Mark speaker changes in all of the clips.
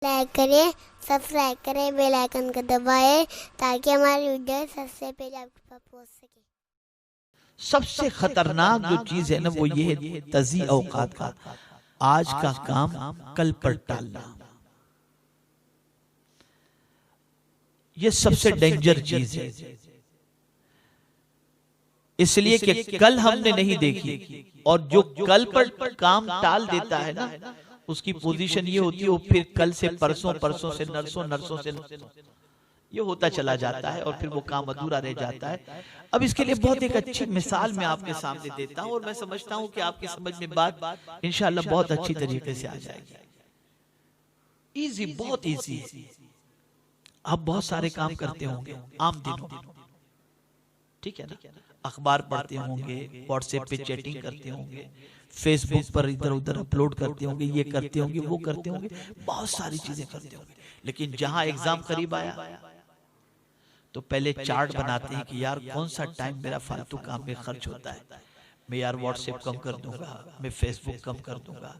Speaker 1: Like کریں، subscribe کریں، bell icon کو دبائیں تاکہ ہماری ویڈیو سب سے پہلے آپ کے پاس پہنچ سکے۔
Speaker 2: سب سے خطرناک جو چیز ہے نا وہ یہ ہے تضییع اوقات کا، آج کا کام کل پر ٹالنا۔ یہ سب سے ڈینجر چیز ہے، اس لیے کہ کل ہم نے نہیں دیکھی، اور جو کل پر کام ٹال دیتا ہے نا اس کی پوزیشن یہ ہوتی ہے وہ پھر کل سے پرسوں، پرسوں سے نرسوں، نرسوں سے یہ ہوتا چلا جاتا ہے اور پھر وہ کام ادھورا رہ جاتا ہے۔ اب اس کے لیے بہت ایک اچھی مثال میں آپ کے سامنے دیتا ہوں، اور میں سمجھتا ہوں کہ آپ کی سمجھ میں بات انشاءاللہ بہت اچھی طریقے سے آ جائے گی۔ ایزی، بہت ایزی ہے۔ آپ بہت سارے کام کرتے ہوں گے عام دنوں، ٹھیک ہے نا؟ اخبار پڑھتے ہوں گے، واٹس ایپ پہ چیٹنگ کرتے ہوں گے، فیس بک پر ادھر ادھر اپلوڈ کرتے ہوں گے، یہ کرتے ہوں گے، وہ کرتے ہوں گے، بہت ساری چیزیں کرتے ہوں گے۔ لیکن جہاں ایگزام قریب آیا تو پہلے چارٹ بناتے ہیں کہ یار کون سا ٹائم میرا فالتو کام میں خرچ ہوتا ہے، میں یار واٹس ایپ کم کر دوں گا، میں فیس بک کم کر دوں گا،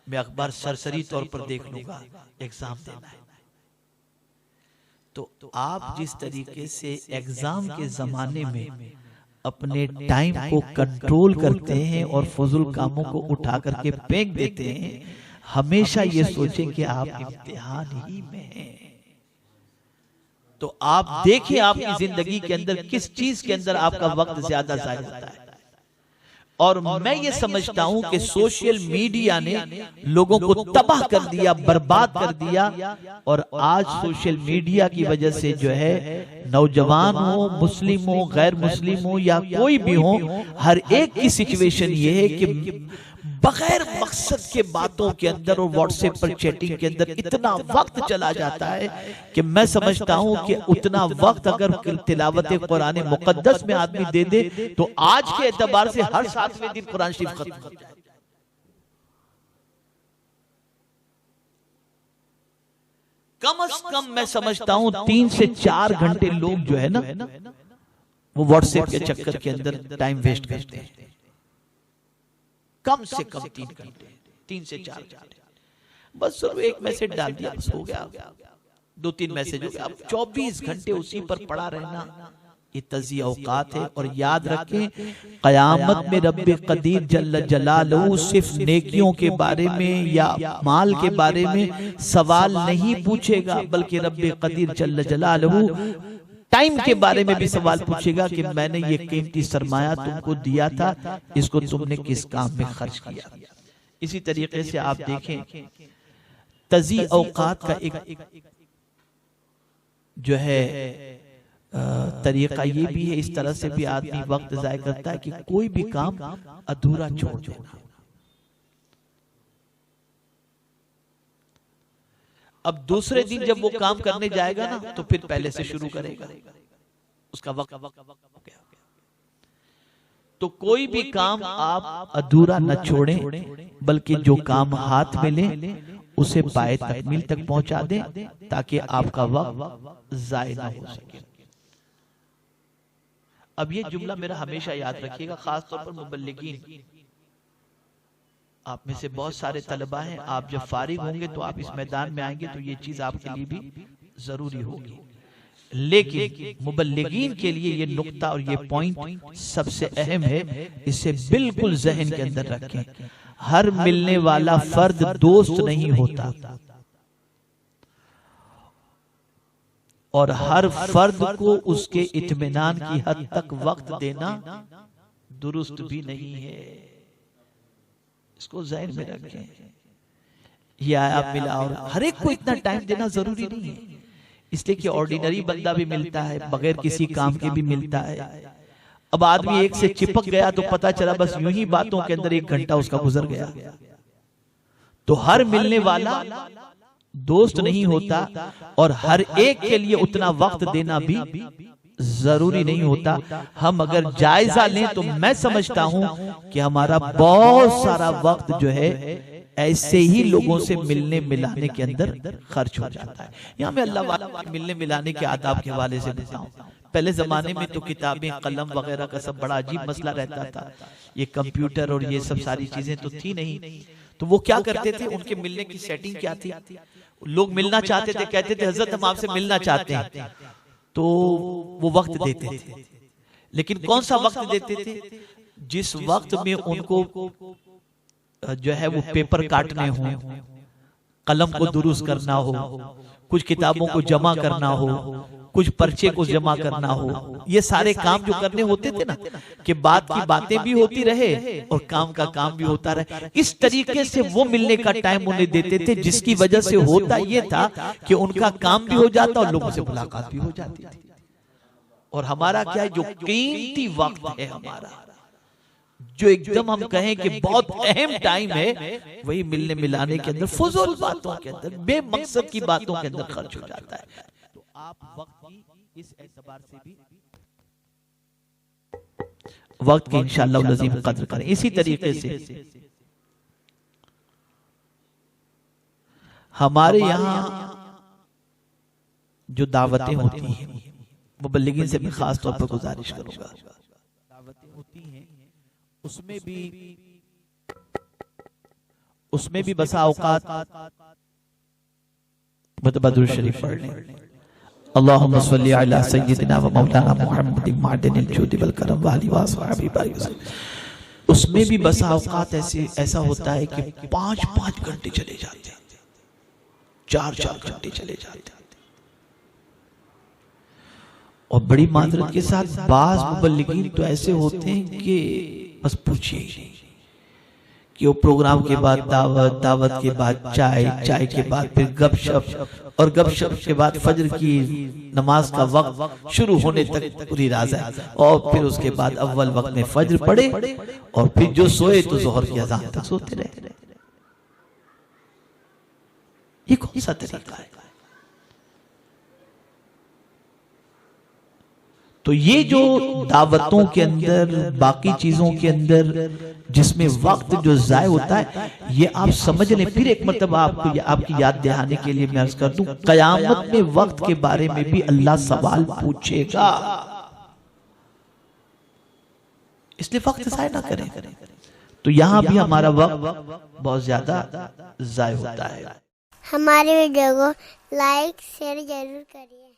Speaker 2: میں اخبار سرسری طور پر دیکھ لوں گا، ایگزام دینا ہے۔ تو آپ جس طریقے سے ایگزام کے زمانے میں اپنے ٹائم کو کنٹرول کرتے ہیں اور فضول کاموں کو اٹھا کر کے پھینک دیتے ہیں، ہمیشہ یہ سوچیں کہ آپ امتحان ہی میں ہیں۔ تو آپ دیکھیں آپ کی زندگی کے اندر کس چیز کے اندر آپ کا وقت زیادہ ضائع ہوتا ہے۔ اور میں یہ سمجھتا ہوں کہ سوشل میڈیا نے لوگوں کو تباہ کر دیا، برباد کر دیا، اور آج سوشل میڈیا کی وجہ سے جو ہے نوجوان ہو، مسلم ہو، غیر مسلم ہو یا کوئی بھی ہو، ہر ایک کی سچویشن یہ ہے کہ بغیر مقصد کے باتوں کے اندر اور واٹس ایپ پر چیٹنگ کے اندر اتنا وقت چلا جاتا ہے کہ میں سمجھتا ہوں کہ اتنا وقت اگر تلاوت قرآن مقدس میں آدمی دے دے تو آج کے اعتبار سے ہر 7ویں دن قرآن شریف ختم ہو جائے۔ کم از کم میں سمجھتا ہوں 3 سے 4 گھنٹے لوگ جو ہے نا وہ واٹس ایپ کے چکر کے اندر ٹائم ویسٹ کرتے ہیں۔ کم سے کم 3 گھنٹے، 3 سے 4 گھنٹے، بس ضرور ایک میسج ڈال دیا بس ہو گیا، 2-3 میسج ہو گیا، اب 24 گھنٹے اسی پر پڑا رہنا یہ تضییع اوقات ہے۔ اور یاد رکھیں قیامت میں رب قدیر جل جلالہ صرف نیکیوں کے بارے میں یا مال کے بارے میں سوال نہیں پوچھے گا، بلکہ رب قدیر جل جلالہ ٹائم کے بارے میں بھی سوال پوچھے گا کہ میں نے یہ قیمتی سرمایہ تم کو دیا تھا، اس کو تم نے کس کام میں خرچ کیا۔ اسی طریقے سے آپ دیکھیں تضییع اوقات کا ایک جو ہے طریقہ یہ بھی ہے، اس طرح سے بھی آدمی وقت ضائع کرتا ہے کہ کوئی بھی کام ادھورا چھوڑ دینا۔ اب دوسرے دن جب وہ کام کرنے جائے گا نا تو پھر پہلے سے شروع کرے گا، اس کا وقت ہو گیا۔ تو کوئی بھی کام آپ ادھورا نہ چھوڑیں، بلکہ جو کام ہاتھ میں لیں اسے پائے تکمیل تک پہنچا دیں تاکہ آپ کا وقت ضائع نہ ہو سکے۔ اب یہ جملہ میرا ہمیشہ یاد رکھیے گا، خاص طور پر مبلغین، آپ میں سے بہت سارے طلبہ ہیں، آپ جب فارغ ہوں گے تو آپ اس میدان میں آئیں گے تو یہ چیز آپ کے لیے بھی ضروری ہوگی، لیکن مبلغین کے لیے یہ نقطہ اور یہ پوائنٹ سب سے اہم ہے، اسے بالکل ذہن کے اندر رکھیں۔ ہر ملنے والا فرد دوست نہیں ہوتا، اور ہر فرد کو اس کے اطمینان کی حد تک وقت دینا درست بھی نہیں ہے، اس کو ذہن میں رکھیں۔ یہ آیا ملا، اور ہر ایک کو اتنا ٹائم دینا ضروری نہیں ہے، اس لیے کہ آرڈینری بندہ بھی ملتا ہے، بغیر کسی کام کے بھی ملتا ہے۔ اب آدمی ایک سے چپک گیا تو پتا چلا بس یوں ہی باتوں کے اندر 1 گھنٹہ اس کا گزر گیا۔ تو ہر ملنے والا دوست نہیں ہوتا، اور ہر ایک کے لیے اتنا وقت دینا بھی ضروری نہیں ہوتا۔ ہم اگر جائزہ لیں تو میں سمجھتا ہوں کہ ہمارا بہت سارا وقت جو ہے ایسے ہی لوگوں سے ملنے ملانے کے اندر خرچ ہو جاتا ہے۔ یہاں میں اللہ والا ملنے ملانے کے آداب کے حوالے سے بتاؤں، پہلے زمانے میں تو کتابیں، قلم وغیرہ کا سب بڑا عجیب مسئلہ رہتا تھا، یہ کمپیوٹر اور یہ سب ساری چیزیں تو تھی نہیں، تو وہ کیا کرتے تھے، ان کے ملنے کی سیٹنگ کیا تھی، لوگ ملنا چاہتے تھے، کہتے تھے حضرت ہم آپ سے ملنا چاہتے ہیں، تو وہ وقت دیتے تھے. لیکن کون سا وقت دیتے تھے؟ جس وقت میں ان کو جو ہے وہ پیپر کاٹنے ہوں، قلم کو درست کرنا ہو، کچھ کتابوں کو جمع کرنا ہو، کچھ پرچے کو جمع کرنا ہو، یہ سارے کام جو کرنے ہوتے تھے نا، کہ بات کی باتیں بھی ہوتی رہے اور کام کا کام بھی ہوتا رہے. اس طریقے سے وہ ملنے کا ٹائم انہیں دیتے تھے، جس کی وجہ سے ہوتا یہ تھا کہ ان کا کام بھی ہو جاتا اور لوگوں سے ملاقات بھی ہو جاتی تھی. اور ہمارا کیا ہے، جو قیمتی وقت ہے ہمارا، جو ایک دم ہم کہیں کہ بہت اہم ٹائم ہے، وہی ملنے ملانے کے اندر، فضول باتوں کے اندر، بے مقصد کی باتوں کے اندر خرچ ہو جاتا ہے. تو آپ وقت کی اس اعتبار سے بھی وقت کی انشاءاللہ العظیم قدر کریں. اسی طریقے سے ہمارے یہاں جو دعوتیں ہوتی ہیں، مبلغین سے میں خاص طور پر گزارش کروں گا، دعوتیں ہوتی ہیں اس میں بھی بسا اوقات درود شریف پڑھ لیں. اللہم صلی علی سیدنا و مولانا محمد معدن الجود والکرم وآلہ وصحبہ بارک وسلم. اس میں بھی بسا اوقات ایسا ہوتا ہے کہ 5 گھنٹے چلے جاتے ہیں، 4 گھنٹے چلے جاتے ہیں. اور بڑی معذرت کے ساتھ بعض مبلغین تو ایسے ہوتے ہیں کہ بس پوچھئے ہی نہیں، کہ وہ پروگرام کے بعد دعوت کے بعد چائے کے بعد پھر گپ شپ، اور گپ شپ کے بعد فجر کی نماز کا وقت شروع ہونے تک پوری راز ہے، اور پھر اس کے بعد اول وقت میں فجر پڑے، اور پھر جو سوئے تو ظہر کی اذان تک سوتے رہے. یہ کون سا طریقہ ہے؟ تو یہ جو دعوتوں کے اندر، باقی چیزوں کے اندر جس میں وقت جو ضائع ہوتا ہے، یہ آپ سمجھ لیں. پھر ایک مرتبہ آپ کی یاد دہانے کے لیے میں عرض کر دوں، قیامت میں وقت کے بارے میں بھی اللہ سوال پوچھے گا، اس لیے وقت ضائع نہ کریں. تو یہاں بھی ہمارا وقت بہت زیادہ ضائع ہوتا ہے.
Speaker 1: ہماری ویڈیو کو لائک شیئر ضرور کریے.